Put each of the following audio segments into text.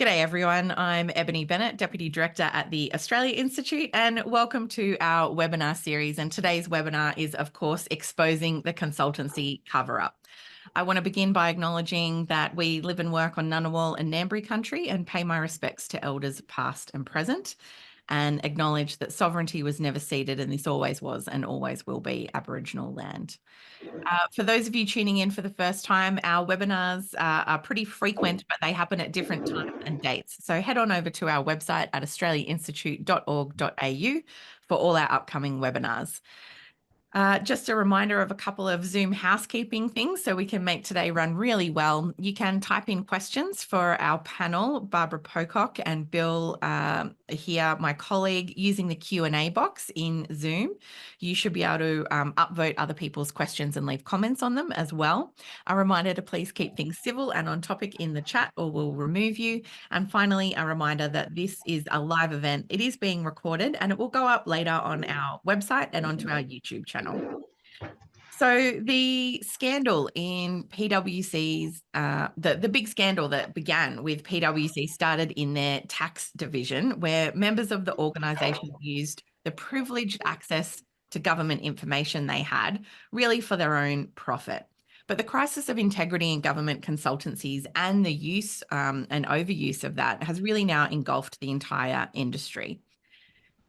G'day everyone, I'm Ebony Bennett, Deputy Director at the Australia Institute, and welcome to our webinar series. And today's webinar is, of course, exposing the consultancy cover-up. I want to begin by acknowledging that we live and work on Ngunnawal and Ngambri country and pay my respects to elders past and present, and acknowledge that sovereignty was never ceded and this always was and always will be Aboriginal land. For those of you tuning in for the first time, our webinars are pretty frequent, but they happen at different times and dates. So head on over to our website at australiainstitute.org.au for all our upcoming webinars. Just a reminder of a couple of Zoom housekeeping things so we can make today run really well. You can type in questions for our panel, Barbara Pocock and Bill here, my colleague, using the Q&A box in Zoom. You should be able to upvote other people's questions and leave comments on them as well. A reminder to please keep things civil and on topic in the chat or we'll remove you. And finally, a reminder that this is a live event. It is being recorded and it will go up later on our website and onto our YouTube channel. So the scandal in PwC's, the big scandal that began with PwC started in their tax division, where members of the organisation used the privileged access to government information they had really for their own profit. But the crisis of integrity in government consultancies and the use and overuse of that has really now engulfed the entire industry.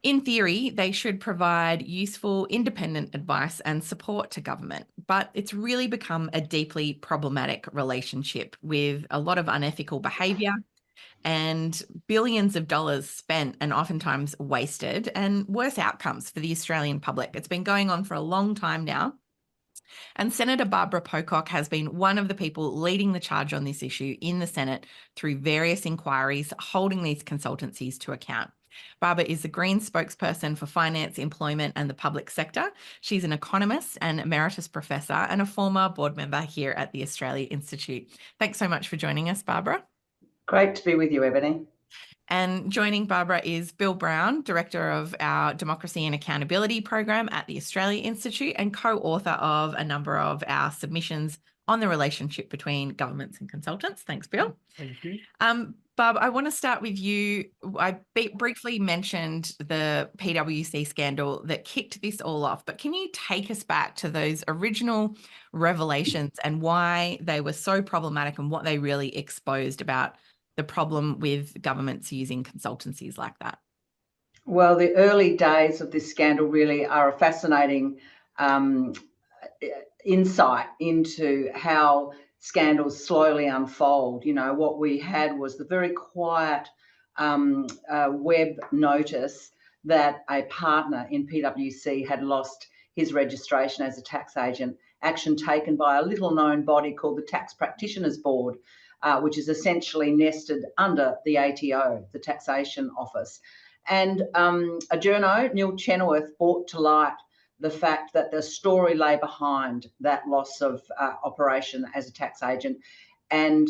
In theory, they should provide useful, independent advice and support to government, but it's really become a deeply problematic relationship with a lot of unethical behaviour and billions of dollars spent and oftentimes wasted and worse outcomes for the Australian public. It's been going on for a long time now. And Senator Barbara Pocock has been one of the people leading the charge on this issue in the Senate through various inquiries, holding these consultancies to account. Barbara is the Greens spokesperson for finance, employment and the public sector. She's an economist and emeritus professor and a former board member here at the Australia Institute. Thanks so much for joining us, Barbara. Great to be with you, Ebony. And joining Barbara is Bill Browne, Director of our Democracy and Accountability Program at the Australia Institute and co-author of a number of our submissions on the relationship between governments and consultants. Thanks, Bill. Thank you. Barb, I want to start with you. I briefly mentioned the PwC scandal that kicked this all off, but can you take us back to those original revelations and why they were so problematic and what they really exposed about the problem with governments using consultancies like that? Well, the early days of this scandal really are a fascinating insight into how scandals slowly unfold. You know, what we had was the very quiet web notice that a partner in PwC had lost his registration as a tax agent, action taken by a little known body called the Tax Practitioners Board, which is essentially nested under the ATO, the Taxation Office. And a journo, Neil Chenoweth, brought to light the fact that the story lay behind that loss of operation as a tax agent. And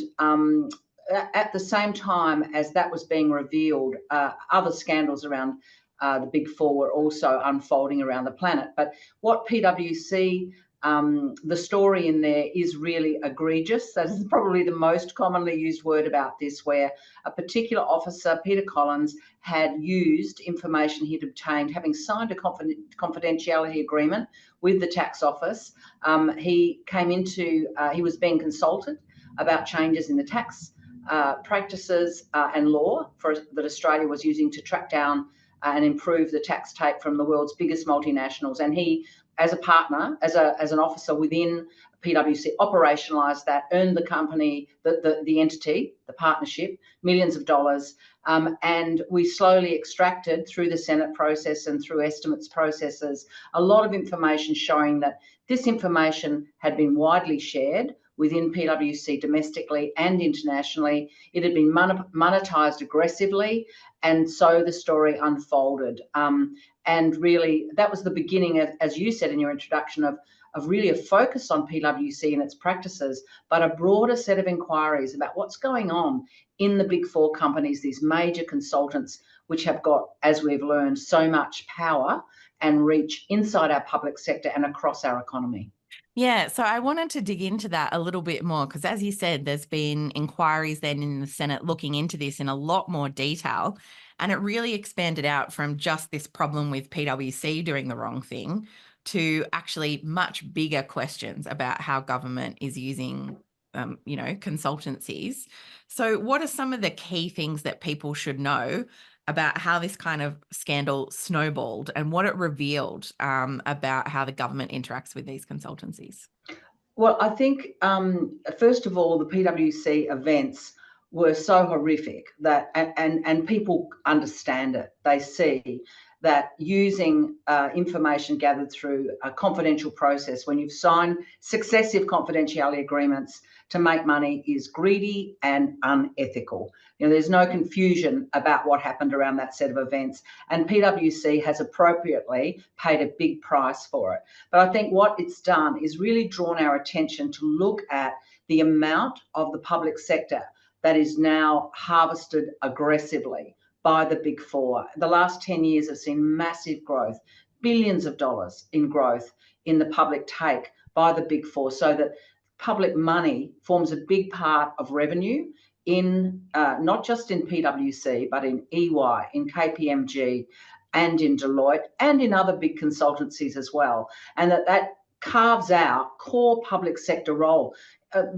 at the same time as that was being revealed, other scandals around the Big Four were also unfolding around the planet. But what PwC, the story in there is really egregious. That is probably the most commonly used word about this, where a particular officer, Peter Collins, had used information he'd obtained, having signed a confidentiality agreement with the tax office. He was being consulted about changes in the tax practices and law that Australia was using to track down and improve the tax take from the world's biggest multinationals. And he, as a partner, as an officer within PwC, operationalised that, earned the company, the entity, the partnership, millions of dollars. And we slowly extracted through the Senate process and through estimates processes a lot of information showing that this information had been widely shared within PwC domestically and internationally. It had been monetised aggressively, and so the story unfolded. And really, that was the beginning, as you said in your introduction, of really a focus on PwC and its practices, but a broader set of inquiries about what's going on in the Big Four companies, these major consultants, which have got, as we've learned, so much power and reach inside our public sector and across our economy. Yeah, so I wanted to dig into that a little bit more because, as you said, there's been inquiries then in the Senate looking into this in a lot more detail. And it really expanded out from just this problem with PwC doing the wrong thing to actually much bigger questions about how government is using, consultancies. So, what are some of the key things that people should know about how this kind of scandal snowballed and what it revealed about how the government interacts with these consultancies? Well, I think, first of all, the PwC events were so horrific that, and people understand it. They see that using information gathered through a confidential process when you've signed successive confidentiality agreements to make money is greedy and unethical. There's no confusion about what happened around that set of events, and PwC has appropriately paid a big price for it. But I think what it's done is really drawn our attention to look at the amount of the public sector that is now harvested aggressively by the Big Four. The last 10 years have seen massive growth, billions of dollars in growth in the public take by the Big Four, so that public money forms a big part of revenue in not just in PwC, but in EY, in KPMG, and in Deloitte, and in other big consultancies as well. And that carves out core public sector role.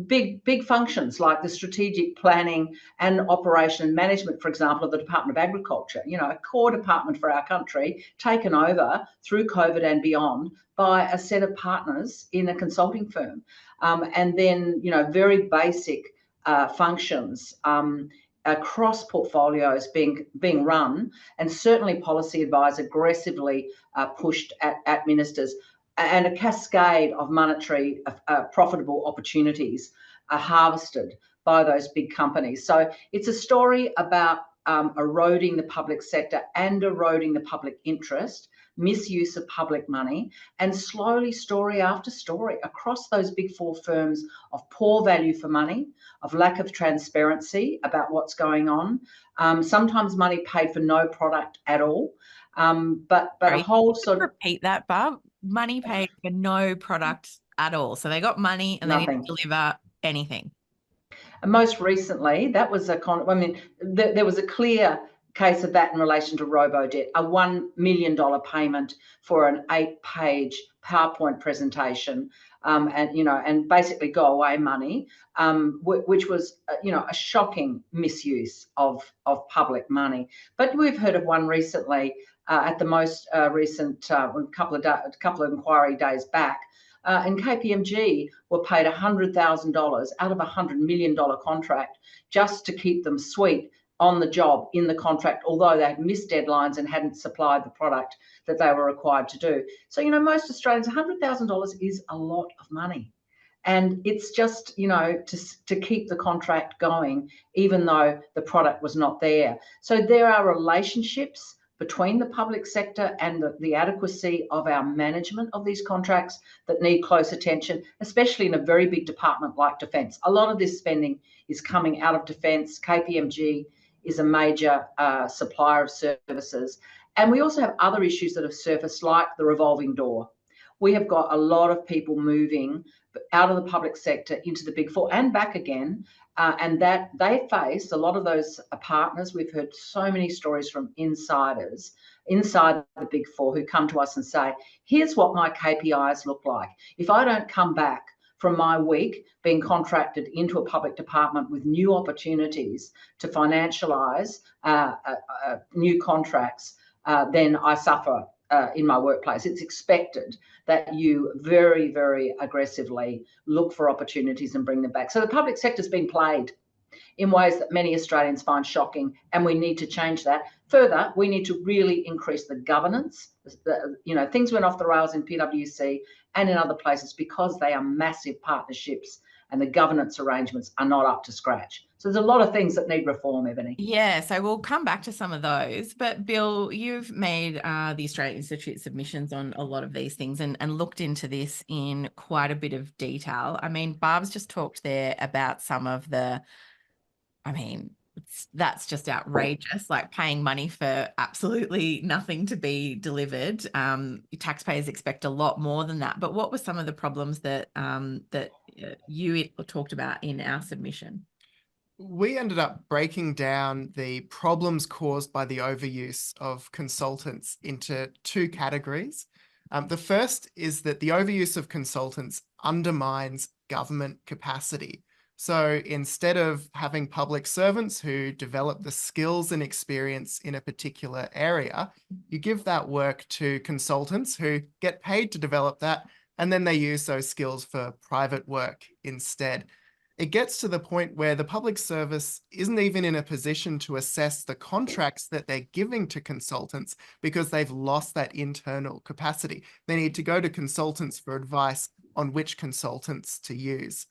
Big functions like the strategic planning and operation and management, for example, of the Department of Agriculture, a core department for our country, taken over through COVID and beyond by a set of partners in a consulting firm. And then, very basic functions across portfolios being run, and certainly policy advice aggressively pushed at ministers, and a cascade of monetary profitable opportunities are harvested by those big companies. So it's a story about eroding the public sector and eroding the public interest, misuse of public money, and slowly, story after story across those Big Four firms, of poor value for money, of lack of transparency about what's going on, sometimes money paid for no product at all. But a Sorry, whole just sort of repeat that, Barb. Money paid for no product at all. So they got money and they didn't nothing. deliver anything. And most recently, that was there was a clear case of that in relation to Robodebt, a $1 million payment for an 8-page PowerPoint presentation, and basically go away money, which was, a shocking misuse of public money. But we've heard of one recently, at the most recent couple of inquiry days back. And KPMG were paid $100,000 out of a $100 million contract just to keep them sweet on the job in the contract, although they had missed deadlines and hadn't supplied the product that they were required to do. So, most Australians, $100,000 is a lot of money. And it's just, to keep the contract going, even though the product was not there. So there are relationships between the public sector and the adequacy of our management of these contracts that need close attention, especially in a very big department like Defence. A lot of this spending is coming out of Defence. KPMG is a major supplier of services. And we also have other issues that have surfaced, like the revolving door. We have got a lot of people moving out of the public sector into the Big Four and back again, and that they face a lot of those partners. We've heard so many stories from insiders inside the Big Four who come to us and say, here's what my KPIs look like. If I don't come back from my week being contracted into a public department with new opportunities to financialise new contracts, then I suffer in my workplace. It's expected that you very, very aggressively look for opportunities and bring them back. So the public sector's been played in ways that many Australians find shocking, and we need to change that. Further, we need to really increase the governance. Things went off the rails in PwC and in other places because they are massive partnerships and the governance arrangements are not up to scratch. So there's a lot of things that need reform, Ebony. Yeah, so we'll come back to some of those. But Bill, you've made the Australian Institute submissions on a lot of these things and looked into this in quite a bit of detail. I mean, Barb's just talked there about some of the, That's just outrageous, like paying money for absolutely nothing to be delivered. Taxpayers expect a lot more than that. But what were some of the problems that you talked about in our submission? We ended up breaking down the problems caused by the overuse of consultants into two categories. The first is that the overuse of consultants undermines government capacity. So instead of having public servants who develop the skills and experience in a particular area, you give that work to consultants who get paid to develop that, and then they use those skills for private work instead. It gets to the point where the public service isn't even in a position to assess the contracts that they're giving to consultants because they've lost that internal capacity. They need to go to consultants for advice on which consultants to use.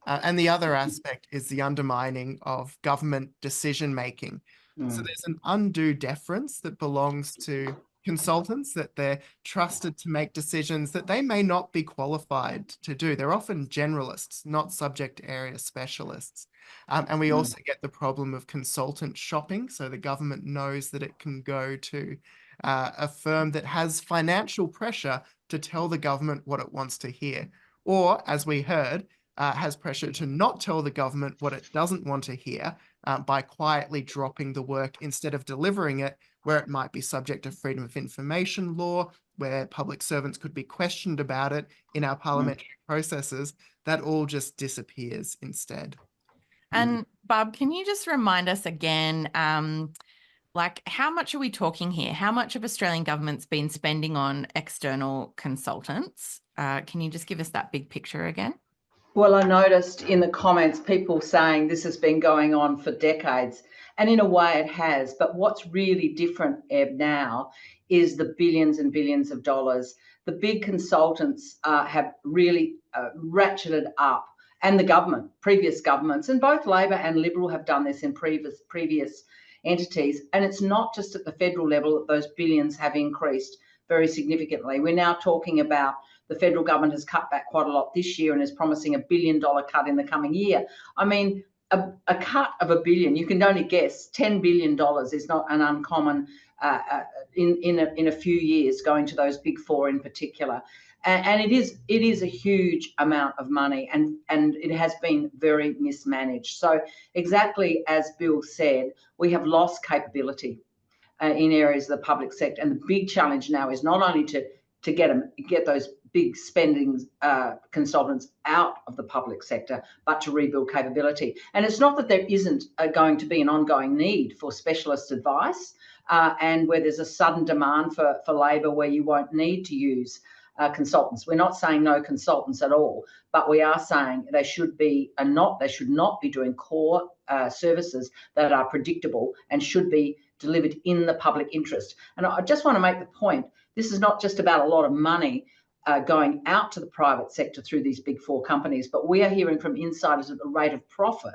And the other aspect is the undermining of government decision making. So there's an undue deference that belongs to consultants, that they're trusted to make decisions that they may not be qualified to do. They're often generalists, not subject area specialists. And we also get the problem of consultant shopping. So the government knows that it can go to a firm that has financial pressure to tell the government what it wants to hear. Or, as we heard, has pressure to not tell the government what it doesn't want to hear by quietly dropping the work instead of delivering it, where it might be subject to freedom of information law, where public servants could be questioned about it in our parliamentary processes. That all just disappears instead. And Barb, can you just remind us again, like how much are we talking here? How much of Australian government's been spending on external consultants? Can you just give us that big picture again? Well, I noticed in the comments people saying this has been going on for decades, and in a way it has. But what's really different, Eb, now is the billions and billions of dollars. The big consultants have really ratcheted up, and the government, previous governments, and both Labor and Liberal have done this in previous entities. And it's not just at the federal level that those billions have increased very significantly. We're now talking about the federal government has cut back quite a lot this year and is promising $1 billion cut in the coming year. I mean, a cut of $1 billion, you can only guess $10 billion is not an uncommon in a few years, going to those big four in particular. And it is a huge amount of money, and it has been very mismanaged. So exactly as Bill said, we have lost capability in areas of the public sector, and the big challenge now is not only to get those big spending consultants out of the public sector, but to rebuild capability. And it's not that there isn't going to be an ongoing need for specialist advice, and where there's a sudden demand for labour where you won't need to use consultants. We're not saying no consultants at all, but we are saying they should not be doing core services that are predictable and should be delivered in the public interest. And I just want to make the point, this is not just about a lot of money going out to the private sector through these big four companies, but we are hearing from insiders that the rate of profit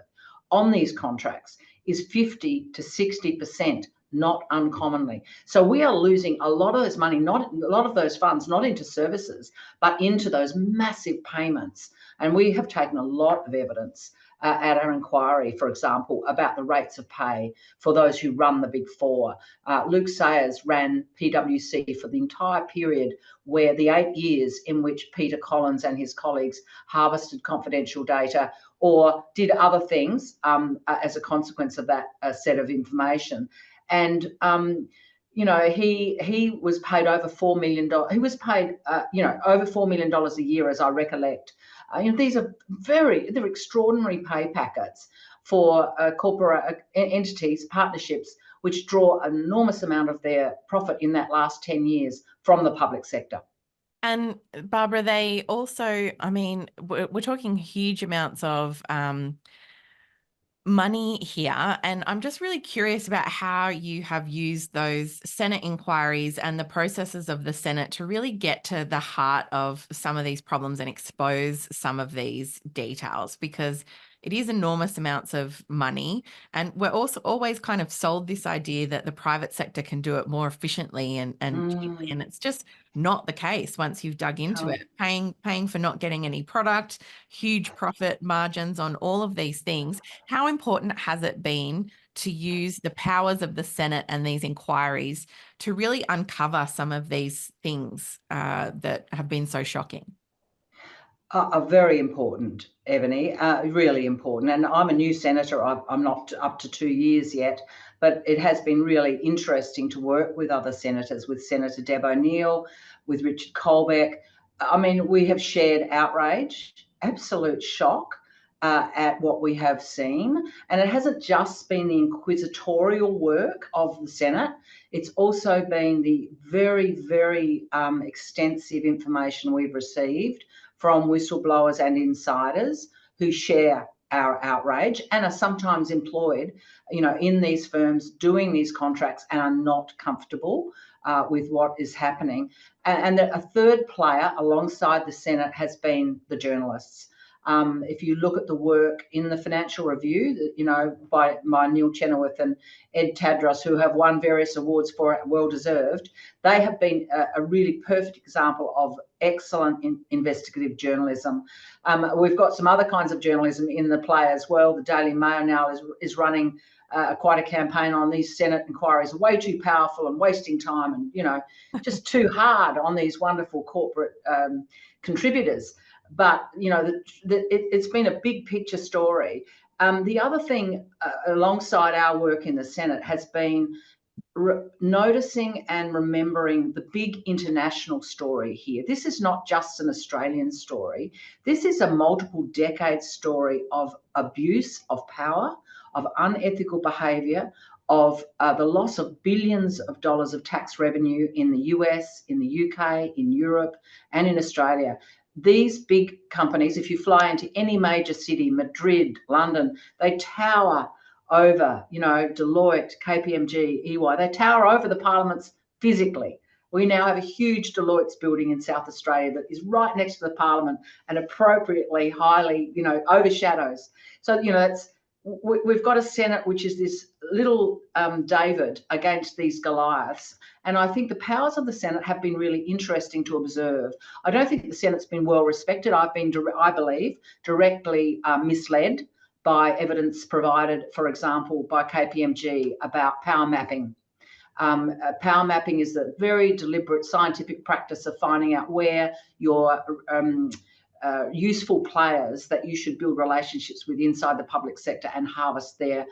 on these contracts is 50 to 60%, not uncommonly. So we are losing a lot of this money, not a lot of those funds, not into services, but into those massive payments. And we have taken a lot of evidence at our inquiry, for example, about the rates of pay for those who run the big four. Luke Sayers ran PwC for the entire period where the 8 years in which Peter Collins and his colleagues harvested confidential data or did other things as a consequence of that set of information. And he was paid over $4 million. He was paid, over $4 million a year, as I recollect. These are they're extraordinary pay packets for corporate entities, partnerships, which draw an enormous amount of their profit in that last 10 years from the public sector. And Barbara, they also, I mean, we're talking huge amounts of money here. And I'm just really curious about how you have used those Senate inquiries and the processes of the Senate to really get to the heart of some of these problems and expose some of these details, because it is enormous amounts of money. And we're also always kind of sold this idea that the private sector can do it more efficiently and cheaply. And it's just not the case once you've dug into it. Paying for not getting any product, huge profit margins on all of these things. How important has it been to use the powers of the Senate and these inquiries to really uncover some of these things that have been so shocking? Are very important, Ebony, really important. And I'm a new senator. I'm not up to 2 years yet, but it has been really interesting to work with other senators, with Senator Deb O'Neill, with Richard Colbeck. I mean, we have shared outrage, absolute shock at what we have seen. And it hasn't just been the inquisitorial work of the Senate. It's also been the very, very extensive information we've received from whistleblowers and insiders who share our outrage and are sometimes employed, in these firms doing these contracts and are not comfortable with what is happening. And a third player alongside the Senate has been the journalists. If you look at the work in the Financial Review, by Neil Chenoweth and Ed Tadros, who have won various awards for it, well deserved, they have been a really perfect example of excellent investigative journalism. We've got some other kinds of journalism in the play as well. The Daily Mail now is running quite a campaign on these Senate inquiries are way too powerful and wasting time and, just too hard on these wonderful corporate contributors. But, it's been a big picture story. The other thing alongside our work in the Senate has been noticing and remembering the big international story here. This is not just an Australian story. This is a multiple decade story of abuse of power, of unethical behaviour, of the loss of billions of dollars of tax revenue in the US, in the UK, in Europe, and in Australia. These big companies, if you fly into any major city, Madrid, London, they tower over, Deloitte, KPMG, EY, they tower over the parliaments physically. We now have a huge Deloitte's building in South Australia that is right next to the parliament and appropriately highly, overshadows. So, we've got a Senate which is this little David against these Goliaths. And I think the powers of the Senate have been really interesting to observe. I don't think the Senate's been well respected. I've been, I believe, directly misled by evidence provided, for example, by KPMG about power mapping. Power mapping is the very deliberate scientific practice of finding out where your useful players that you should build relationships with inside the public sector and harvest their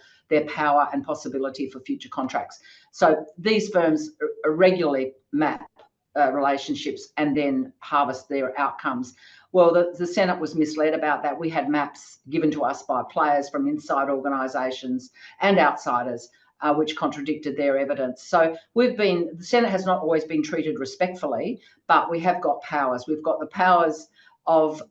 power and possibility for future contracts. So these firms regularly map relationships and then harvest their outcomes. Well, the Senate was misled about that. We had maps given to us by players from inside organisations and outsiders, which contradicted their evidence. So the Senate has not always been treated respectfully, but we have got powers. We've got the powers of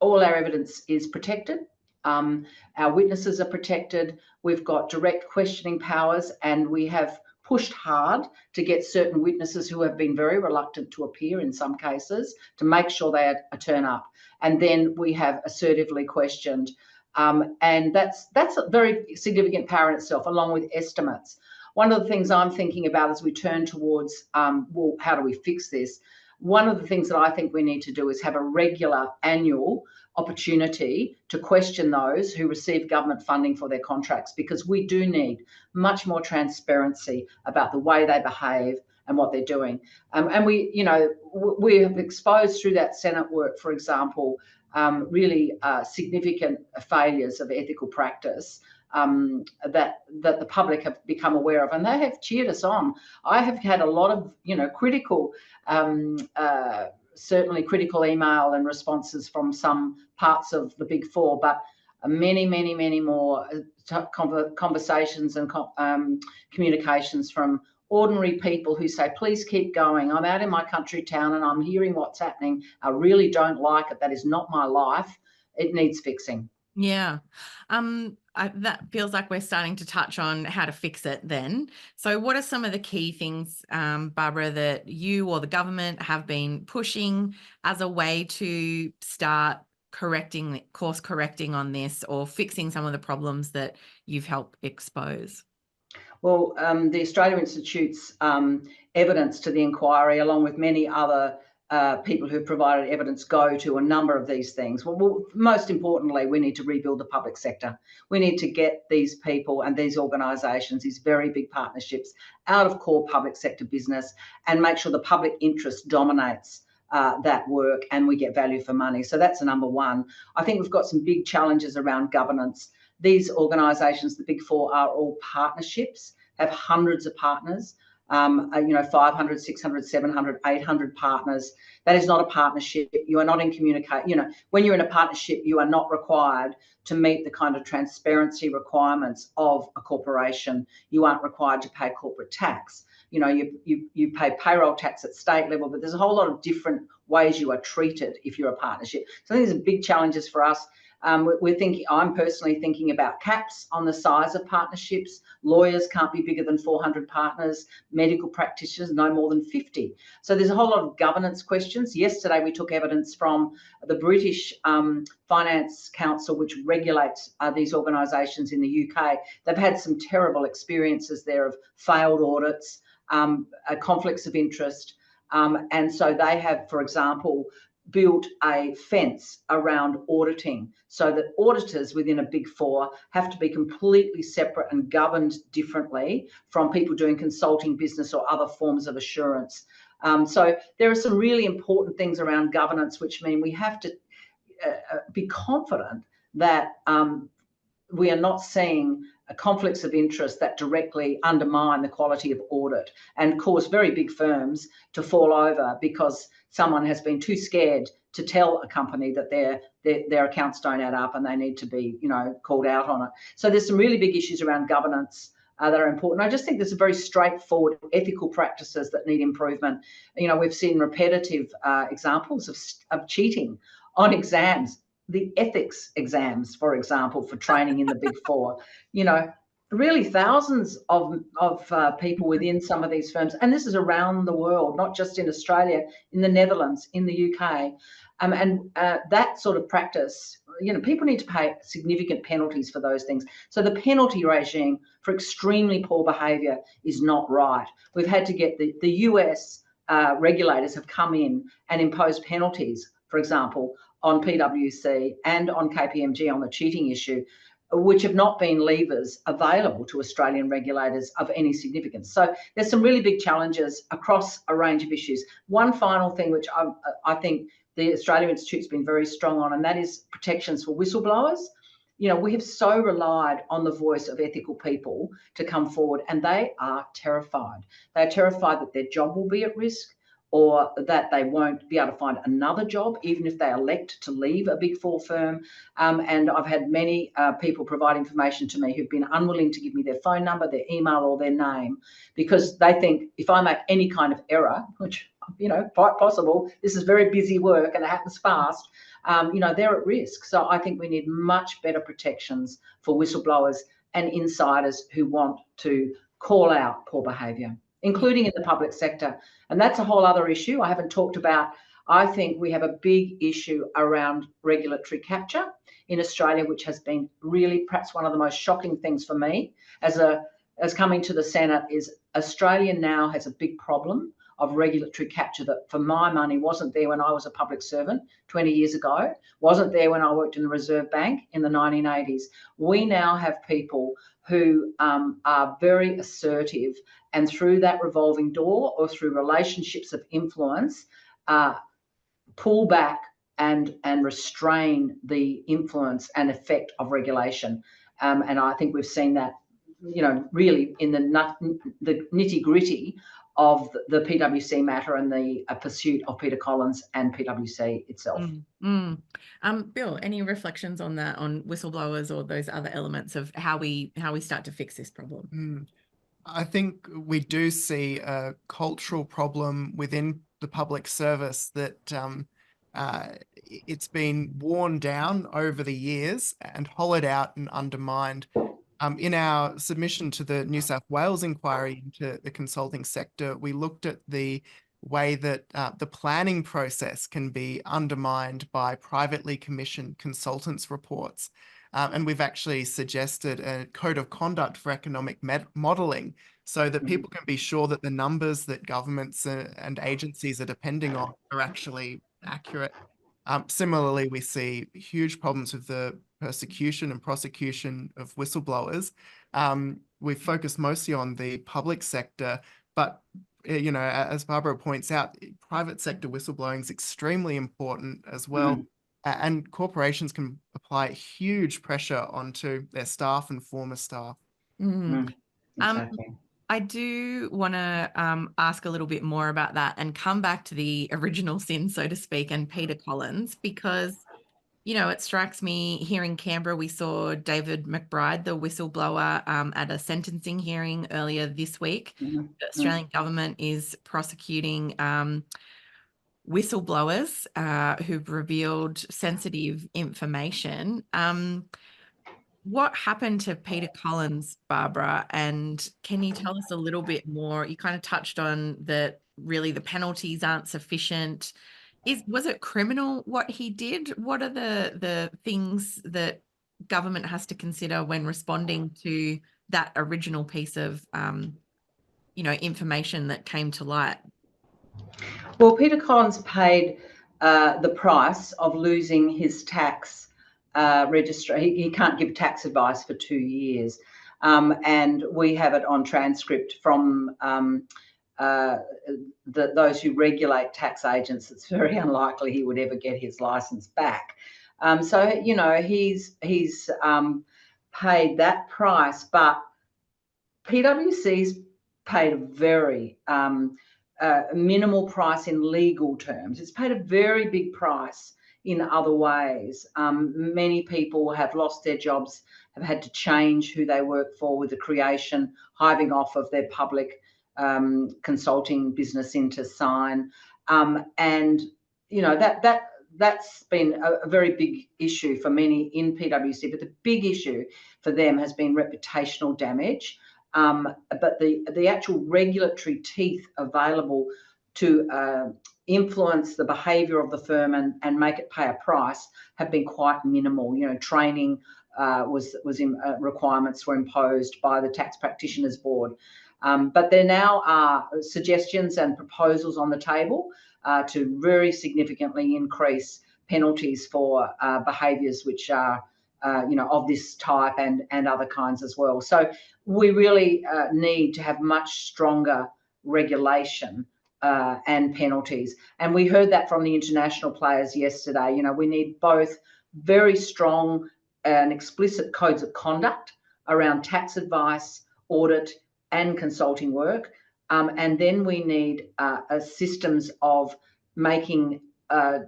all our evidence is protected. Our witnesses are protected. We've got direct questioning powers, and we have pushed hard to get certain witnesses who have been very reluctant to appear in some cases to make sure they turn up. And then we have assertively questioned. And that's a very significant power in itself, along with estimates. One of the things I'm thinking about as we turn towards, how do we fix this? One of the things that I think we need to do is have a regular annual opportunity to question those who receive government funding for their contracts, because we do need much more transparency about the way they behave and what they're doing. And we have exposed through that Senate work, for example, really significant failures of ethical practice that the public have become aware of, and they have cheered us on. I have had a lot of critical, certainly critical email and responses from some parts of the Big Four, but many more conversations and communications from ordinary people who say, please keep going. I'm out in my country town and I'm hearing what's happening. I really don't like it. That is not my life. It needs fixing. Yeah. That feels like we're starting to touch on how to fix it then. So what are some of the key things, Barbara, that you or the government have been pushing as a way to start course correcting on this, or fixing some of the problems that you've helped expose? Well, the Australia Institute's evidence to the inquiry, along with many other people who provided evidence go to a number of these things. Well, most importantly, we need to rebuild the public sector. We need to get these people and these organisations, these very big partnerships, out of core public sector business and make sure the public interest dominates that work and we get value for money. So that's the number one. I think we've got some big challenges around governance. These organisations, the Big Four, are all partnerships, have hundreds of partners. 500, 600, 700, 800 partners. That is not a partnership. You are not in communication. When you're in a partnership, you are not required to meet the kind of transparency requirements of a corporation. You aren't required to pay corporate tax. You pay payroll tax at state level, but there's a whole lot of different ways you are treated if you're a partnership. So I think there's big challenges for us. I'm personally thinking about caps on the size of partnerships. Lawyers can't be bigger than 400 partners. Medical practitioners, no more than 50. So there's a whole lot of governance questions. Yesterday, we took evidence from the British Finance Council, which regulates these organisations in the UK. They've had some terrible experiences there of failed audits, conflicts of interest. And so they have, for example, built a fence around auditing so that auditors within a Big Four have to be completely separate and governed differently from people doing consulting business or other forms of assurance. So there are some really important things around governance, which mean we have to be confident that we are not seeing conflicts of interest that directly undermine the quality of audit and cause very big firms to fall over because someone has been too scared to tell a company that their accounts don't add up and they need to be, called out on it. So there's some really big issues around governance that are important. I just think there's a very straightforward ethical practices that need improvement. We've seen repetitive examples of cheating on exams. The ethics exams, for example, for training in the Big Four, really thousands of people within some of these firms, and this is around the world, not just in Australia, in the Netherlands, in the UK, and that sort of practice, people need to pay significant penalties for those things. So the penalty regime for extremely poor behaviour is not right. We've had to get the US regulators have come in and imposed penalties, for example, on PwC and on KPMG on the cheating issue, which have not been levers available to Australian regulators of any significance. So there's some really big challenges across a range of issues. One final thing, which I think the Australia Institute's been very strong on, and that is protections for whistleblowers. We have so relied on the voice of ethical people to come forward, and they are terrified. They're terrified that their job will be at risk, or that they won't be able to find another job, even if they elect to leave a Big Four firm. And I've had many people provide information to me who've been unwilling to give me their phone number, their email, or their name, because they think if I make any kind of error, which, quite possible, this is very busy work and it happens fast, they're at risk. So I think we need much better protections for whistleblowers and insiders who want to call out poor behaviour, including in the public sector. And that's a whole other issue I haven't talked about. I think we have a big issue around regulatory capture in Australia, which has been really perhaps one of the most shocking things for me as coming to the Senate, is Australia now has a big problem of regulatory capture that, for my money, wasn't there when I was a public servant 20 years ago, wasn't there when I worked in the Reserve Bank in the 1980s. We now have people who are very assertive, and through that revolving door or through relationships of influence, pull back and restrain the influence and effect of regulation. And I think we've seen that, really in the nitty gritty of the PwC matter and the pursuit of Peter Collins and PwC itself. Bill, any reflections on that, on whistleblowers or those other elements of how we start to fix this problem? I think we do see a cultural problem within the public service that it's been worn down over the years and hollowed out and undermined. In our submission to the New South Wales inquiry into the consulting sector, we looked at the way that the planning process can be undermined by privately commissioned consultants' reports. And we've actually suggested a code of conduct for economic modeling so that people can be sure that the numbers that governments and agencies are depending on are actually accurate. Similarly, we see huge problems with the persecution and prosecution of whistleblowers. We've focused mostly on the public sector, but as Barbara points out, private sector whistleblowing is extremely important as well. And corporations can apply huge pressure onto their staff and former staff. Exactly. I do want to ask a little bit more about that and come back to the original sin, so to speak, and Peter Collins, because, it strikes me here in Canberra, we saw David McBride, the whistleblower, at a sentencing hearing earlier this week. The Australian government is prosecuting whistleblowers who've revealed sensitive information. What happened to Peter Collins, Barbara? And can you tell us a little bit more? You kind of touched on that really the penalties aren't sufficient. Was it criminal what he did? What are the things that government has to consider when responding to that original piece of information that came to light? Well, Peter Collins paid the price of losing his tax registry. He can't give tax advice for 2 years. And we have it on transcript from those who regulate tax agents. It's very unlikely he would ever get his license back. So, he's paid that price, but PwC's paid a very minimal price in legal terms. It's paid a very big price in other ways. Many people have lost their jobs, have had to change who they work for with the creation, hiving off of their public consulting business into Sign. And, that's been a very big issue for many in PwC, but the big issue for them has been reputational damage. But the actual regulatory teeth available to influence the behaviour of the firm and make it pay a price have been quite minimal. Training requirements were imposed by the Tax Practitioners Board. But there now are suggestions and proposals on the table to very significantly increase penalties for behaviours which are of this type and other kinds as well. So we really need to have much stronger regulation and penalties. And we heard that from the international players yesterday. We need both very strong and explicit codes of conduct around tax advice, audit, and consulting work. And then we need systems of making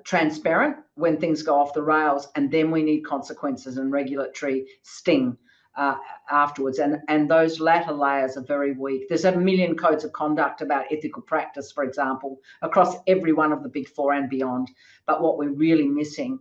transparent when things go off the rails, and then we need consequences and regulatory sting afterwards. And those latter layers are very weak. There's 1 million codes of conduct about ethical practice, for example, across every one of the big four and beyond. But what we're really missing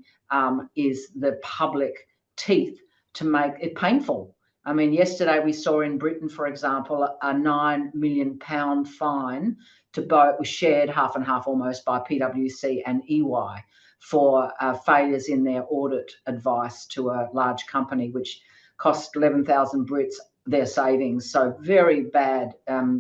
is the public teeth to make it painful. I mean, yesterday we saw in Britain, for example, a £9 million fine to both, was shared half and half almost by PwC and EY for failures in their audit advice to a large company, which cost 11,000 Brits their savings. So very bad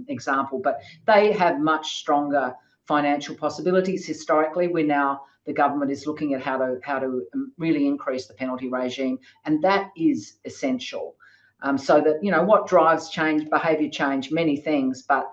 example, but they have much stronger financial possibilities. Historically, the government is looking at how to really increase the penalty regime, and that is essential. So that, what drives change, behaviour change, many things, but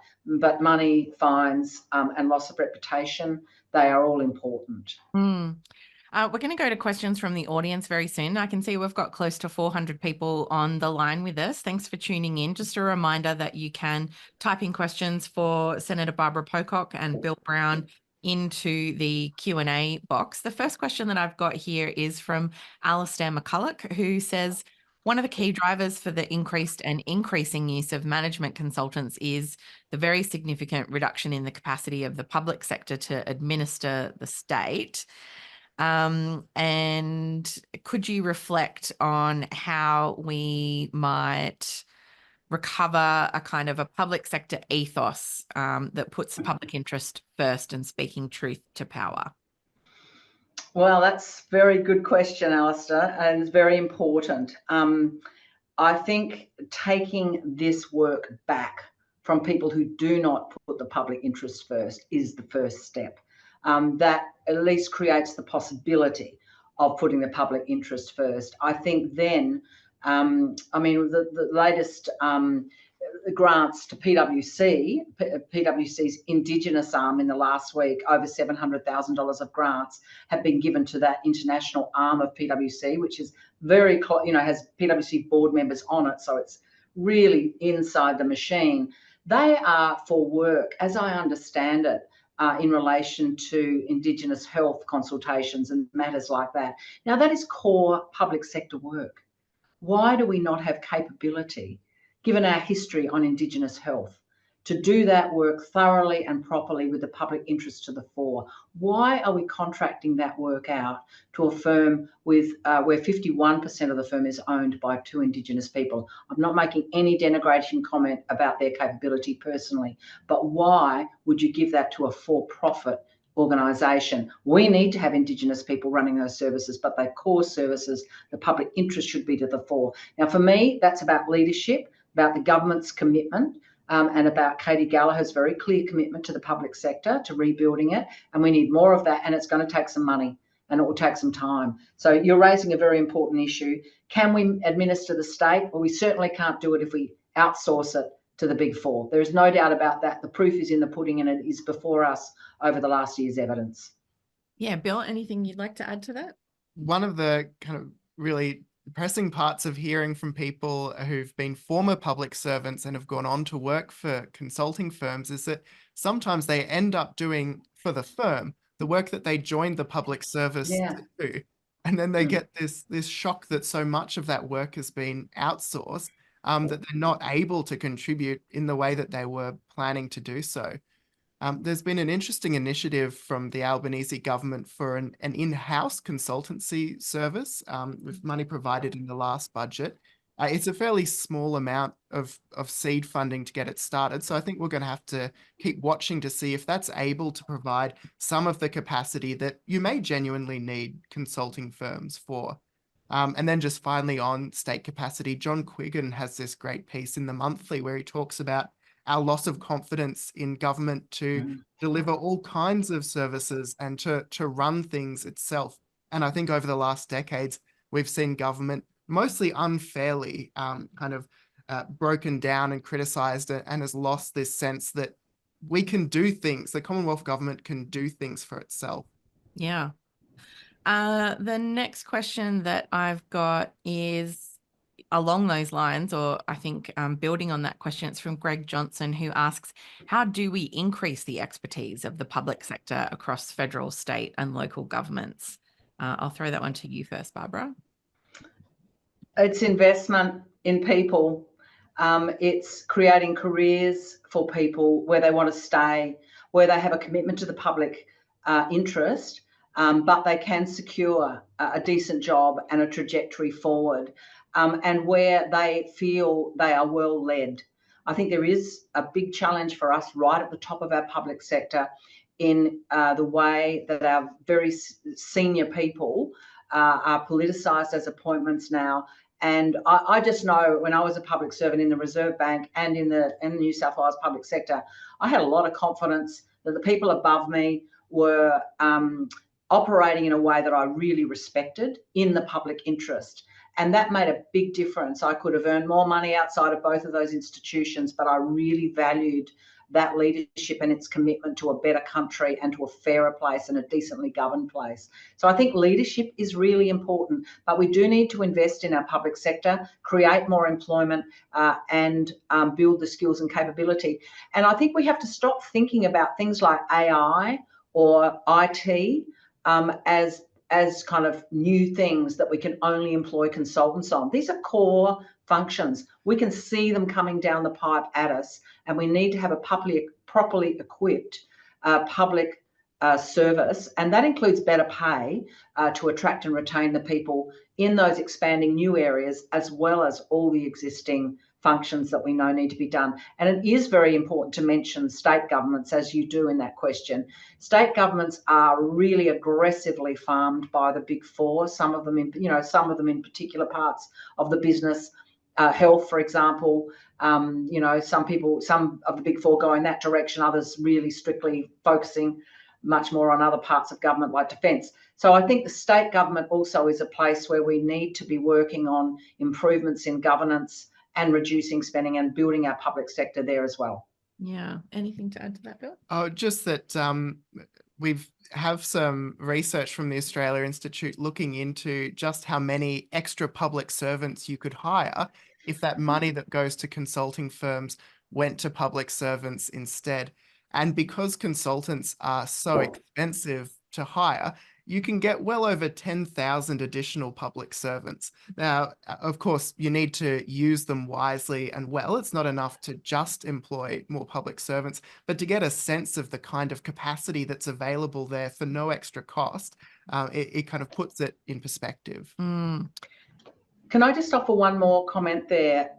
money, fines, and loss of reputation, they are all important. We're going to go to questions from the audience very soon. I can see we've got close to 400 people on the line with us. Thanks for tuning in. Just a reminder that you can type in questions for Senator Barbara Pocock and Bill Browne into the Q&A box. The first question that I've got here is from Alistair McCulloch, who says, one of the key drivers for the increased and increasing use of management consultants is the very significant reduction in the capacity of the public sector to administer the state. And could you reflect on how we might recover a kind of a public sector ethos that puts the public interest first and speaking truth to power? Well, that's a very good question, Alistair, and it's very important. I think taking this work back from people who do not put the public interest first is the first step. That at least creates the possibility of putting the public interest first. I think then, I mean, the latest grants to PwC's Indigenous arm in the last week, over $700,000 of grants have been given to that international arm of PwC, which is very, has PwC board members on it. So it's really inside the machine. They are for work, as I understand it, in relation to Indigenous health consultations and matters like that. Now, that is core public sector work. Why do we not have capability, given our history on Indigenous health, to do that work thoroughly and properly with the public interest to the fore? Why are we contracting that work out to a firm with where 51% of the firm is owned by 2 Indigenous people? I'm not making any denigration comment about their capability personally, but why would you give that to a for-profit organisation? We need to have Indigenous people running those services, but they're core services. The public interest should be to the fore. Now, for me, that's about leadership, about the government's commitment, and about Katie Gallagher's very clear commitment to the public sector, to rebuilding it. And we need more of that, and it's going to take some money and it will take some time. So you're raising a very important issue. Can we administer the state? Well, we certainly can't do it if we outsource it to the Big Four. There is no doubt about that. The proof is in the pudding, and it is before us over the last year's evidence. Yeah, Bill, anything you'd like to add to that? One of the kind of really depressing parts of hearing from people who've been former public servants and have gone on to work for consulting firms is that sometimes they end up doing for the firm the work that they joined the public service to do. And then they get this shock that so much of that work has been outsourced, that they're not able to contribute in the way that they were planning to do so. There's been an interesting initiative from the Albanese government for an in-house consultancy service with money provided in the last budget. It's a fairly small amount of seed funding to get it started. So I think we're going to have to keep watching to see if that's able to provide some of the capacity that you may genuinely need consulting firms for. And then just finally on state capacity, John Quiggin has this great piece in the Monthly where he talks about our loss of confidence in government to deliver all kinds of services and to run things itself. And I think over the last decades, we've seen government mostly unfairly broken down and criticised, and has lost this sense that we can do things, the Commonwealth government can do things for itself. Yeah. The next question that I've got is along those lines, or I think building on that question. It's from Greg Johnson, who asks, how do we increase the expertise of the public sector across federal, state and local governments? I'll throw that one to you first, Barbara. It's investment in people. It's creating careers for people where they want to stay, where they have a commitment to the public interest, but they can secure a decent job and a trajectory forward. And where they feel they are well led. I think there is a big challenge for us right at the top of our public sector in the way that our very senior people are politicised as appointments now. And I just know when I was a public servant in the Reserve Bank and in the New South Wales public sector, I had a lot of confidence that the people above me were operating in a way that I really respected in the public interest. And that made a big difference. I could have earned more money outside of both of those institutions, but I really valued that leadership and its commitment to a better country and to a fairer place and a decently governed place. So I think leadership is really important, but we do need to invest in our public sector, create more employment, and build the skills and capability. And I think we have to stop thinking about things like AI or IT as kind of new things that we can only employ consultants on. These are core functions. We can see them coming down the pipe at us, and we need to have a properly equipped public service, and that includes better pay to attract and retain the people in those expanding new areas, as well as all the existing functions that we know need to be done. And it is very important to mention state governments, as you do in that question. State governments are really aggressively farmed by the big four, some of them in particular parts of the business. Health, for example, some of the big four go in that direction, others really strictly focusing much more on other parts of government like defence. So I think the state government also is a place where we need to be working on improvements in governance and reducing spending and building our public sector there as well. Yeah. Anything to add to that, Bill? Oh, just that we have some research from the Australia Institute looking into just how many extra public servants you could hire if that money that goes to consulting firms went to public servants instead. And because consultants are so expensive to hire, you can get well over 10,000 additional public servants. Now, of course, you need to use them wisely and well. It's not enough to just employ more public servants, but to get a sense of the kind of capacity that's available there for no extra cost, it kind of puts it in perspective. Mm. Can I just offer one more comment there,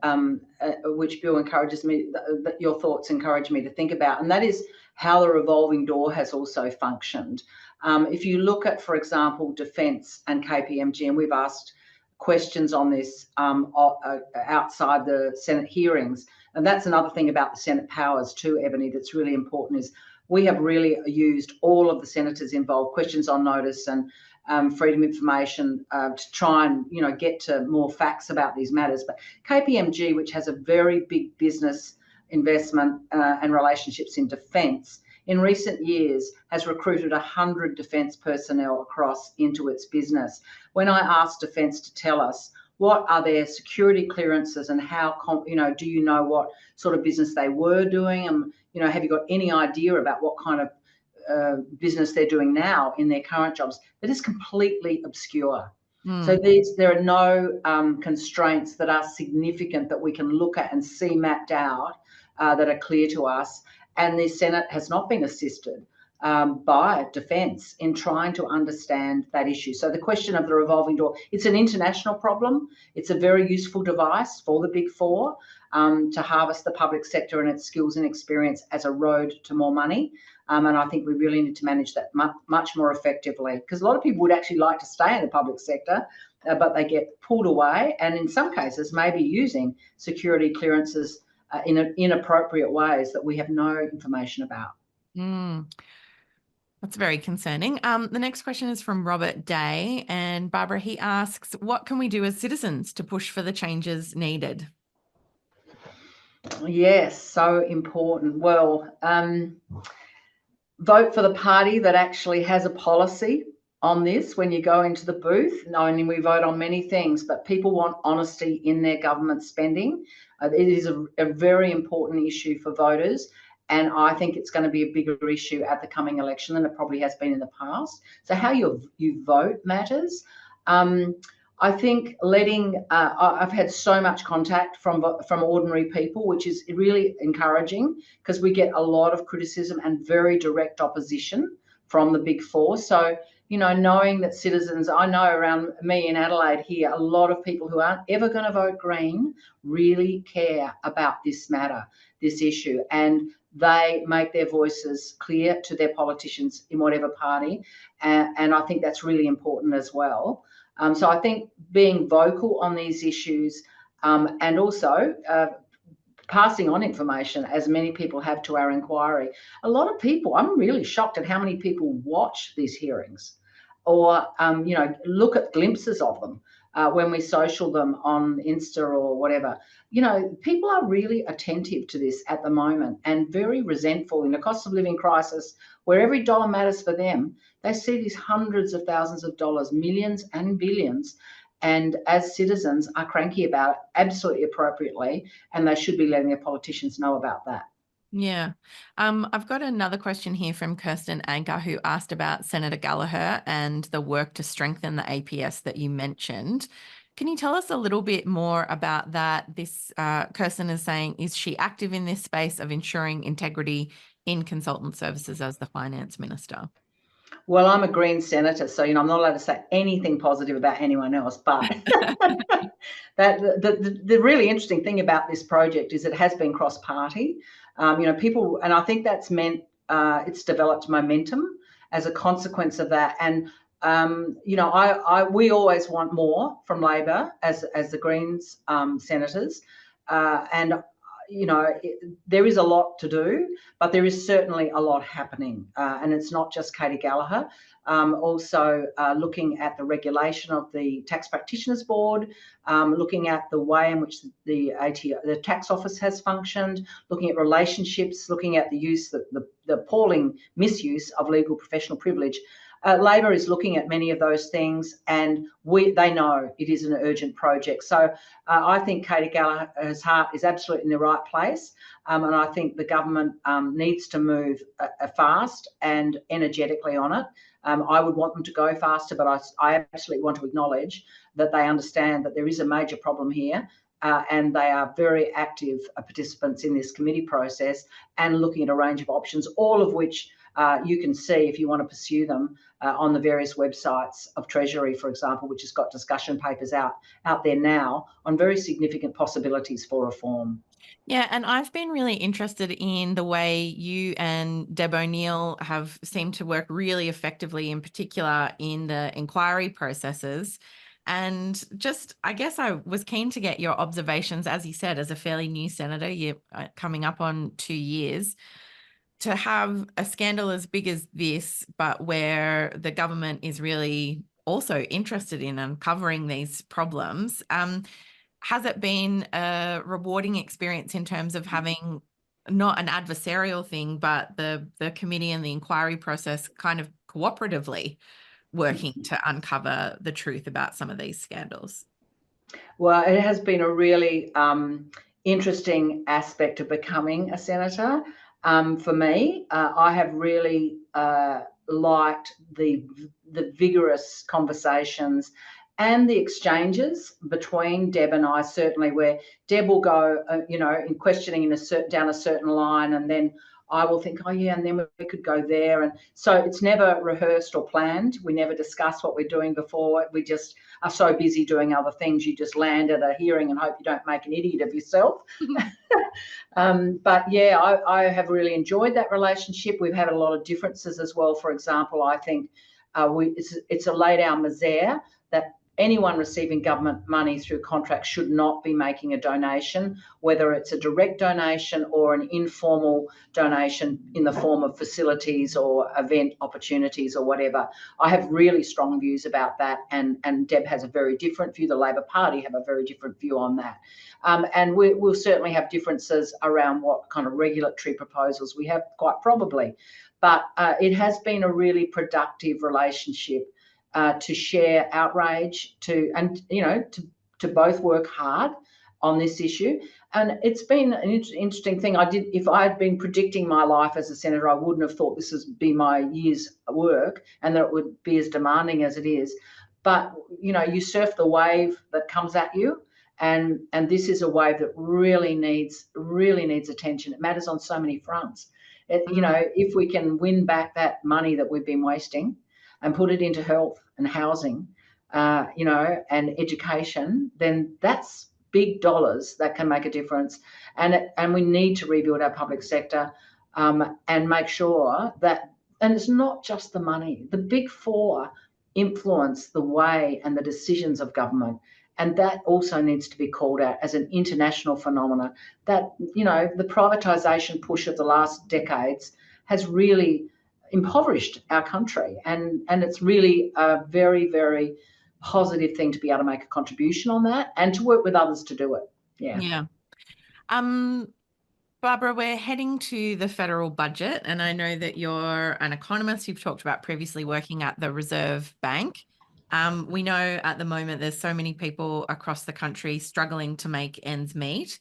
which Bill encourages me, that your thoughts encourage me to think about, and that is how the revolving door has also functioned. If you look at, for example, Defence and KPMG, and we've asked questions on this outside the Senate hearings, and that's another thing about the Senate powers too, Ebony, that's really important, is we have really used all of the senators involved, questions on notice and freedom of information to try and get to more facts about these matters. But KPMG, which has a very big business investment and relationships in defence, in recent years has recruited 100 defence personnel across into its business. When I asked Defence to tell us what are their security clearances and how, do you know what sort of business they were doing, and have you got any idea about what kind of business they're doing now in their current jobs, that is completely obscure. So there are no constraints that are significant that we can look at and see mapped out that are clear to us. And the Senate has not been assisted by Defence in trying to understand that issue. So the question of the revolving door, it's an international problem. It's a very useful device for the big four to harvest the public sector and its skills and experience as a road to more money. And I think we really need to manage that much more effectively, because a lot of people would actually like to stay in the public sector, but they get pulled away, and in some cases maybe using security clearances in inappropriate ways that we have no information about. That's very concerning. The next question is from Robert Day, and Barbara, he asks, what can we do as citizens to push for the changes needed? Yes, so important. Well, vote for the party that actually has a policy on this when you go into the booth. Knowing we vote on many things, but people want honesty in their government spending. It is a very important issue for voters, and I think it's going to be a bigger issue at the coming election than it probably has been in the past. So how you vote matters. I think I've had so much contact from ordinary people, which is really encouraging, because we get a lot of criticism and very direct opposition from the big four. So, knowing that citizens, I know around me in Adelaide here, a lot of people who aren't ever going to vote Green really care about this matter, this issue, and they make their voices clear to their politicians in whatever party. And I think that's really important as well. So I think being vocal on these issues and also passing on information, as many people have to our inquiry. A lot of people, I'm really shocked at how many people watch these hearings or, look at glimpses of them when we social them on Insta or whatever. People are really attentive to this at the moment and very resentful in a cost of living crisis where every dollar matters for them. They see these hundreds of thousands of dollars, millions and billions, and as citizens are cranky about it, absolutely appropriately, and they should be letting their politicians know about that. Yeah. I've got another question here from Kirsten Anker, who asked about Senator Gallagher and the work to strengthen the APS that you mentioned. Can you tell us a little bit more about that? This Kirsten is saying, is she active in this space of ensuring integrity in consultant services as the finance minister? Well, I'm a Green senator, so I'm not allowed to say anything positive about anyone else. But the really interesting thing about this project is it has been cross-party. People, and I think that's meant it's developed momentum as a consequence of that. And we always want more from Labor as the Greens senators, and there is a lot to do, but there is certainly a lot happening. And it's not just Katie Gallagher. Also looking at the regulation of the Tax Practitioners Board, looking at the way in which the tax office has functioned, looking at relationships, looking at the use, the appalling misuse of legal professional privilege. Labor is looking at many of those things, and they know it is an urgent project. So I think Katie Gallagher's heart is absolutely in the right place, and I think the government needs to move fast and energetically on it. I would want them to go faster, but I absolutely want to acknowledge that they understand that there is a major problem here, and they are very active participants in this committee process and looking at a range of options, all of which you can see if you want to pursue them on the various websites of Treasury, for example, which has got discussion papers out there now on very significant possibilities for reform. Yeah, and I've been really interested in the way you and Deb O'Neill have seemed to work really effectively, in particular in the inquiry processes. And just, I guess I was keen to get your observations, as you said, as a fairly new senator, you're coming up on 2 years, to have a scandal as big as this, but where the government is really also interested in uncovering these problems. Has it been a rewarding experience in terms of having not an adversarial thing, but the committee and the inquiry process kind of cooperatively working to uncover the truth about some of these scandals? Well, it has been a really interesting aspect of becoming a senator. For me, I have really liked the vigorous conversations and the exchanges between Deb and I, certainly, where Deb will go, in questioning down a certain line, and then I will think, oh yeah, and then we could go there. And so it's never rehearsed or planned. We never discuss what we're doing before. We just are so busy doing other things. You just land at a hearing and hope you don't make an idiot of yourself. But yeah, I have really enjoyed that relationship. We've had a lot of differences as well. For example, I think it's a laid down misère that anyone receiving government money through contracts should not be making a donation, whether it's a direct donation or an informal donation in the form of facilities or event opportunities or whatever. I have really strong views about that, and Deb has a very different view. The Labor Party have a very different view on that. And we'll certainly have differences around what kind of regulatory proposals we have, quite probably. But it has been a really productive relationship to share outrage, to both work hard on this issue. And it's been an interesting thing. If I had been predicting my life as a senator, I wouldn't have thought this would be my year's work and that it would be as demanding as it is. But you surf the wave that comes at you, and this is a wave that really needs attention. It matters on so many fronts. If we can win back that money that we've been wasting and put it into health and housing, and education, then that's big dollars that can make a difference. And we need to rebuild our public sector, and make sure that, and it's not just the money. The big four influence the way and the decisions of government. And that also needs to be called out as an international phenomenon. That, the privatisation push of the last decades has really impoverished our country, and it's really a very, very positive thing to be able to make a contribution on that and to work with others to do it. Yeah. Barbara, we're heading to the federal budget, and I know that you're an economist. You've talked about previously working at the Reserve Bank. We know at the moment there's so many people across the country struggling to make ends meet.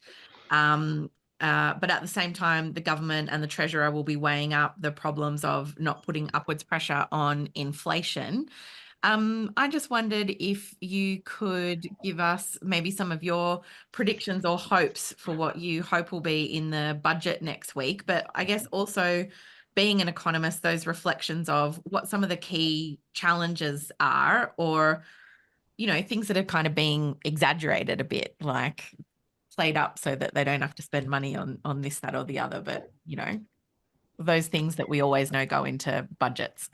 But at the same time, the government and the Treasurer will be weighing up the problems of not putting upwards pressure on inflation. I just wondered if you could give us maybe some of your predictions or hopes for what you hope will be in the budget next week, but I guess also being an economist, those reflections of what some of the key challenges are, or, you know, things that are kind of being exaggerated a bit, like played up so that they don't have to spend money on this, that, or the other. But, you know, those things that we always know go into budgets.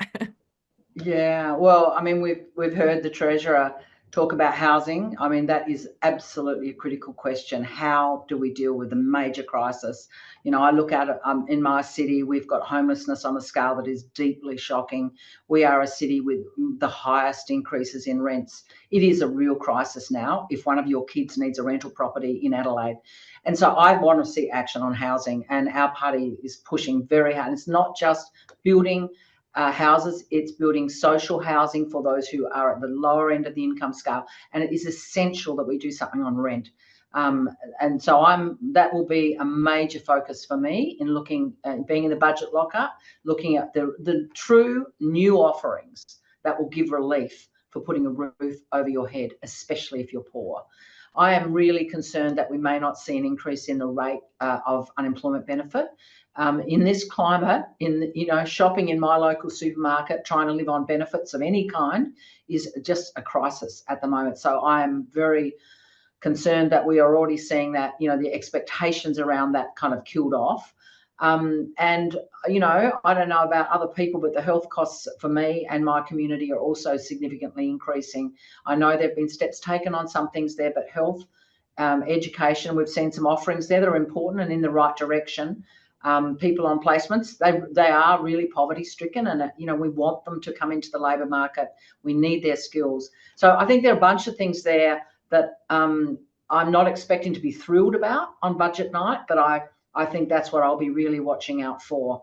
Yeah, well, I mean, we've heard the Treasurer talk about housing. I mean, that is absolutely a critical question. How do we deal with the major crisis? You know, I look at it in my city, we've got homelessness on a scale that is deeply shocking. We are a city with the highest increases in rents. It is a real crisis now if one of your kids needs a rental property in Adelaide. And so I want to see action on housing, and our party is pushing very hard. It's not just building houses, it's building social housing for those who are at the lower end of the income scale, and it is essential that we do something on rent. And so that will be a major focus for me in looking, being in the budget lockup, looking at the true new offerings that will give relief for putting a roof over your head, especially if you're poor. I am really concerned that we may not see an increase in the rate of unemployment benefit. In this climate, shopping in my local supermarket, trying to live on benefits of any kind is just a crisis at the moment. So I am very concerned that we are already seeing that, the expectations around that kind of killed off. And, I don't know about other people, but the health costs for me and my community are also significantly increasing. I know there have been steps taken on some things there, but health, education, we've seen some offerings there that are important and in the right direction. People on placements, they are really poverty stricken, and we want them to come into the labour market. We need their skills. So I think there are a bunch of things there that I'm not expecting to be thrilled about on budget night, but I think that's what I'll be really watching out for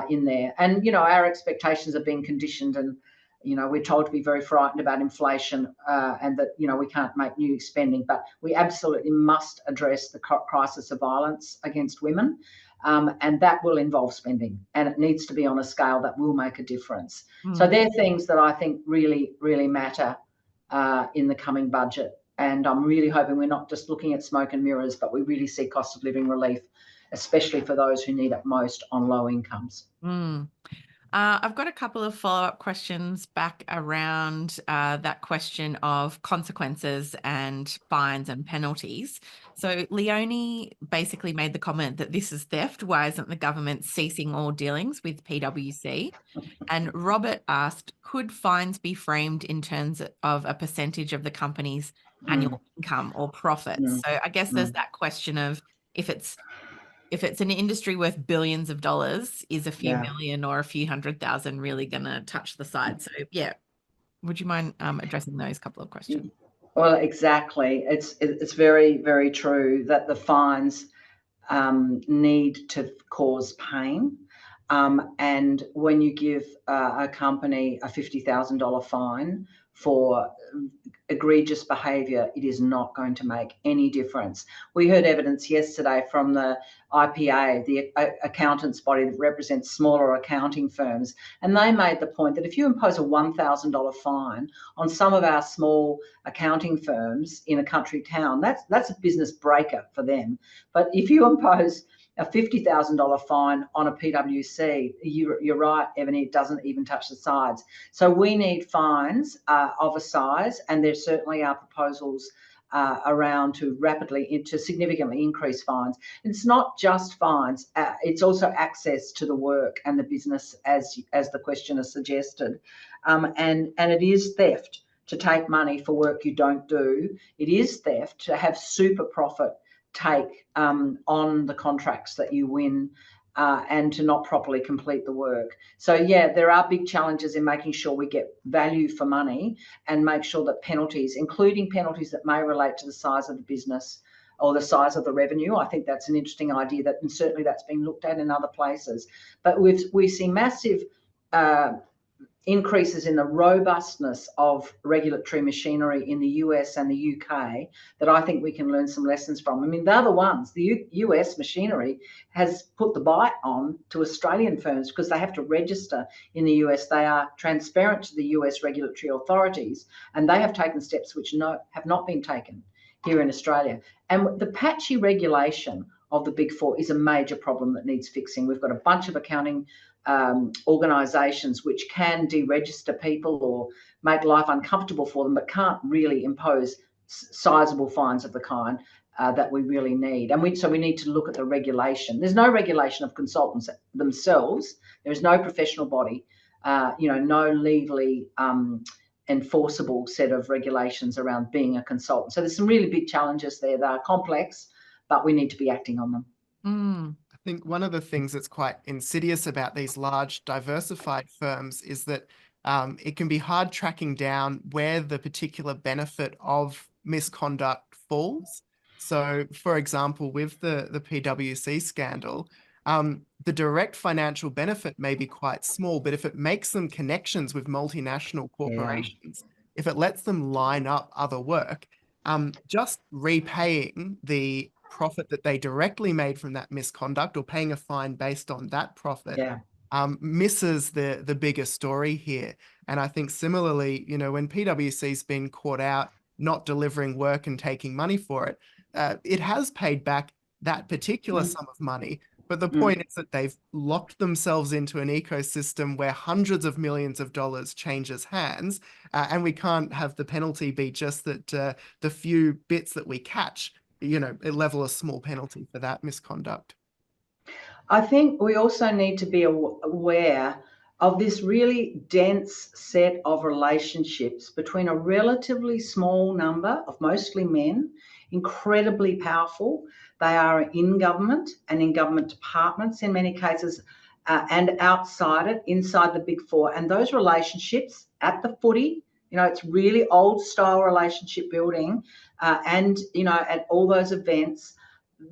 in there. And our expectations are being conditioned, and we're told to be very frightened about inflation and that we can't make new spending, but we absolutely must address the crisis of violence against women. And that will involve spending, and it needs to be on a scale that will make a difference. So they're things that I think really, really matter in the coming budget. And I'm really hoping we're not just looking at smoke and mirrors, but we really see cost of living relief, especially for those who need it most on low incomes. I've got a couple of follow-up questions back around that question of consequences and fines and penalties. So Leonie basically made the comment that this is theft. Why isn't the government ceasing all dealings with PwC? And Robert asked, could fines be framed in terms of a percentage of the company's annual income or profits? So I guess there's that question of if it's an industry worth billions of dollars, is a few million or a few 100,000 really going to touch the side? So, yeah, would you mind addressing those couple of questions? Well, exactly. It's very, very true that the fines need to cause pain. And when you give a company a $50,000 fine for egregious behaviour, it is not going to make any difference. We heard evidence yesterday from the IPA, the accountants body that represents smaller accounting firms, and they made the point that if you impose a $1,000 fine on some of our small accounting firms in a country town, that's a business breaker for them. But if you impose a $50,000 fine on a PwC, you're right, Ebony, it doesn't even touch the sides. So we need fines of a size, and there certainly are proposals around to significantly increase fines. It's not just fines, it's also access to the work and the business, as the questioner suggested. And it is theft to take money for work you don't do. It is theft to have super profit take on the contracts that you win and to not properly complete the work. So yeah, there are big challenges in making sure we get value for money and make sure that penalties, including penalties that may relate to the size of the business or the size of the revenue. I think that's an interesting idea, and certainly that's been looked at in other places. But we see massive increases in the robustness of regulatory machinery in the US and the UK that I think we can learn some lessons from. I mean, they're the ones. The US machinery has put the bite on to Australian firms because they have to register in the US. They are transparent to the US regulatory authorities, and they have taken steps which have not been taken here in Australia. And the patchy regulation of the Big Four is a major problem that needs fixing. We've got a bunch of accounting organisations which can deregister people or make life uncomfortable for them, but can't really impose sizable fines of the kind that we really need. And so we need to look at the regulation. There's no regulation of consultants themselves. There is no professional body, no legally enforceable set of regulations around being a consultant. So there's some really big challenges there that are complex, but we need to be acting on them. I think one of the things that's quite insidious about these large diversified firms is that it can be hard tracking down where the particular benefit of misconduct falls. So, for example, with the PwC scandal, the direct financial benefit may be quite small, but if it makes them connections with multinational corporations, if it lets them line up other work, just repaying the profit that they directly made from that misconduct or paying a fine based on that profit misses the bigger story here. And I think similarly, when PwC's been caught out not delivering work and taking money for it, it has paid back that particular sum of money. But the point is that they've locked themselves into an ecosystem where hundreds of millions of dollars changes hands, and we can't have the penalty be just that the few bits that we catch, level a small penalty for that misconduct. I think we also need to be aware of this really dense set of relationships between a relatively small number of mostly men, incredibly powerful. They are in government and in government departments in many cases, and outside it, inside the Big Four. And those relationships at the footy, it's really old style relationship building, and, at all those events,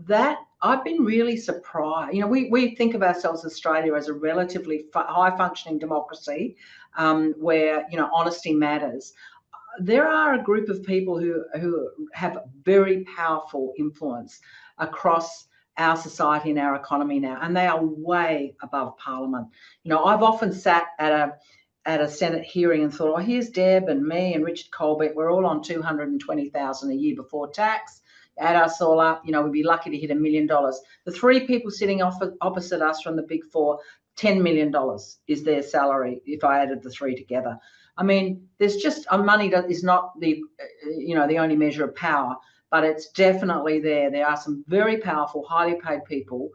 that I've been really surprised. We think of ourselves, Australia, as a relatively high functioning democracy, where, honesty matters. There are a group of people who have very powerful influence across our society and our economy now, and they are way above Parliament. I've often sat at a Senate hearing and thought, here's Deb and me and Richard Colbeck. We're all on $220,000 a year before tax. Add us all up, we'd be lucky to hit $1 million. The three people sitting opposite us from the Big Four, $10 million is their salary if I added the three together. I mean, there's just money that is not the only measure of power, but it's definitely there. There are some very powerful, highly paid people.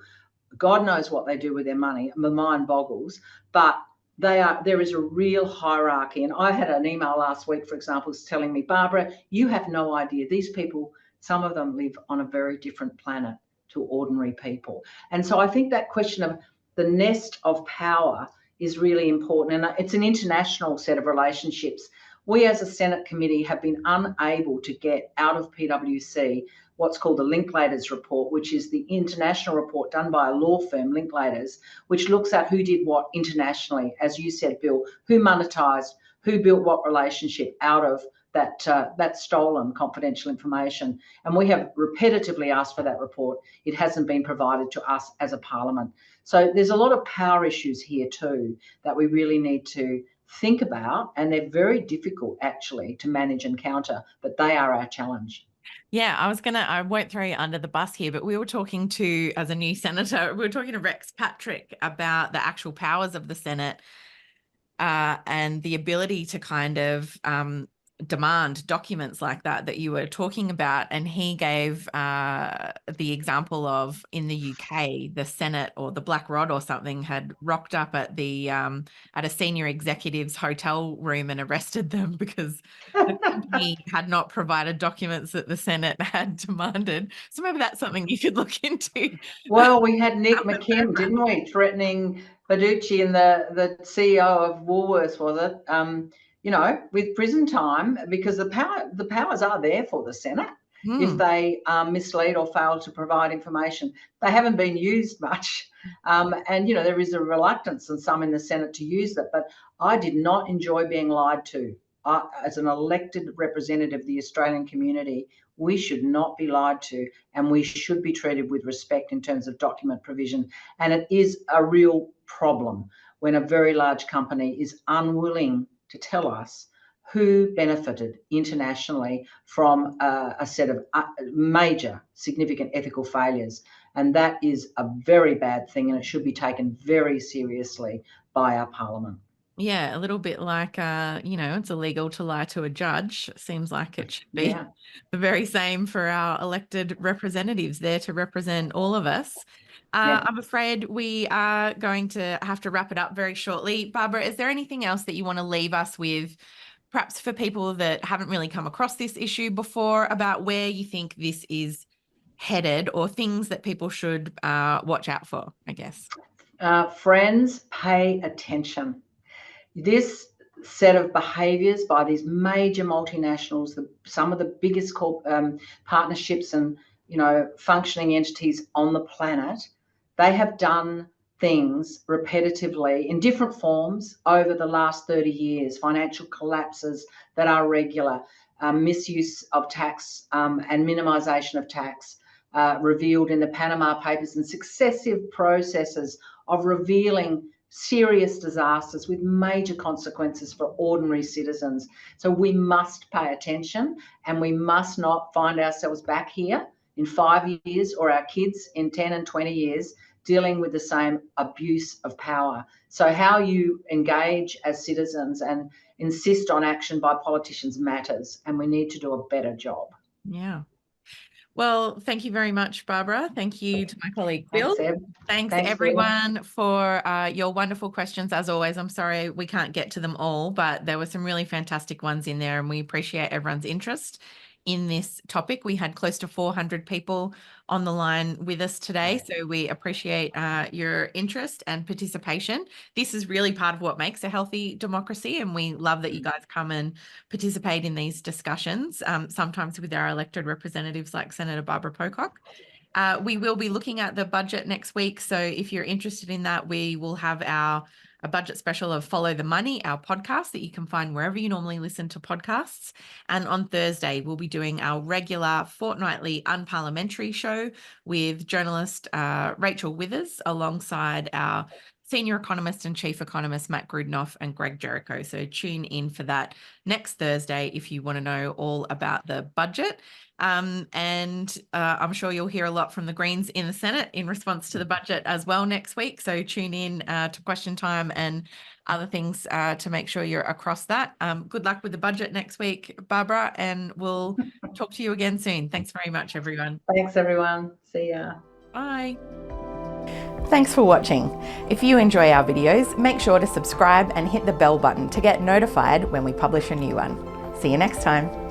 God knows what they do with their money. My mind boggles, but there is a real hierarchy. And I had an email last week, for example, telling me, Barbara, you have no idea. These people, some of them live on a very different planet to ordinary people. And so I think that question of the nest of power is really important. And it's an international set of relationships. We as a Senate committee have been unable to get out of PwC what's called the Linklaters report, which is the international report done by a law firm, Linklaters, which looks at who did what internationally, as you said, Bill, who monetised, who built what relationship out of that stolen confidential information. And we have repetitively asked for that report. It hasn't been provided to us as a parliament. So there's a lot of power issues here too that we really need to think about, and they're very difficult actually to manage and counter, but they are our challenge. Yeah, I won't throw you under the bus here, but we were talking to, as a new senator, we were talking to Rex Patrick about the actual powers of the Senate and the ability to kind of demand documents like that you were talking about. And he gave the example of, in the UK, the Senate or the Black Rod or something had rocked up at a senior executive's hotel room and arrested them because the company had not provided documents that the Senate had demanded. So maybe that's something you could look into. Well, we had Nick McKim, didn't we, threatening Baducci and the CEO of Woolworths, was it? With prison time, because the powers are there for the Senate if they mislead or fail to provide information. They haven't been used much, and there is a reluctance in some in the Senate to use it. But I did not enjoy being lied to. As an elected representative of the Australian community, we should not be lied to, and we should be treated with respect in terms of document provision. And it is a real problem when a very large company is unwilling to tell us who benefited internationally from a set of major significant ethical failures. And that is a very bad thing, and it should be taken very seriously by our Parliament. Yeah, a little bit like, it's illegal to lie to a judge. Seems like it should be the very same for our elected representatives there to represent all of us. I'm afraid we are going to have to wrap it up very shortly. Barbara, is there anything else that you want to leave us with, perhaps for people that haven't really come across this issue before, about where you think this is headed, or things that people should watch out for, I guess? Friends, pay attention. This set of behaviours by these major multinationals, some of the biggest partnerships and functioning entities on the planet, they have done things repetitively in different forms over the last 30 years. Financial collapses that are regular, misuse of tax and minimisation of tax, revealed in the Panama Papers, and successive processes of revealing serious disasters with major consequences for ordinary citizens. So we must pay attention, and we must not find ourselves back here in 5 years, or our kids in 10 and 20 years, dealing with the same abuse of power. So how you engage as citizens and insist on action by politicians matters, and we need to do a better job. Yeah. Well, thank you very much, Barbara. Thank you to my colleague, Bill. Thanks everyone for your wonderful questions. As always, I'm sorry we can't get to them all, but there were some really fantastic ones in there, and we appreciate everyone's interest in this topic. We had close to 400 people on the line with us today, so we appreciate your interest and participation. This is really part of what makes a healthy democracy, and we love that you guys come and participate in these discussions, sometimes with our elected representatives like Senator Barbara Pocock. We will be looking at the budget next week, so if you're interested in that, we will have a budget special of Follow the Money, our podcast that you can find wherever you normally listen to podcasts. And on Thursday, we'll be doing our regular fortnightly unparliamentary show with journalist Rachel Withers, alongside our senior economist and chief economist Matt Grudnoff and Greg Jericho. So tune in for that next Thursday if you want to know all about the budget. And I'm sure you'll hear a lot from the Greens in the Senate in response to the budget as well next week. So tune in to question time and other things to make sure you're across that. Good luck with the budget next week, Barbara, and we'll talk to you again soon. Thanks very much, everyone. Thanks, everyone. See ya. Bye. Thanks for watching. If you enjoy our videos, make sure to subscribe and hit the bell button to get notified when we publish a new one. See you next time.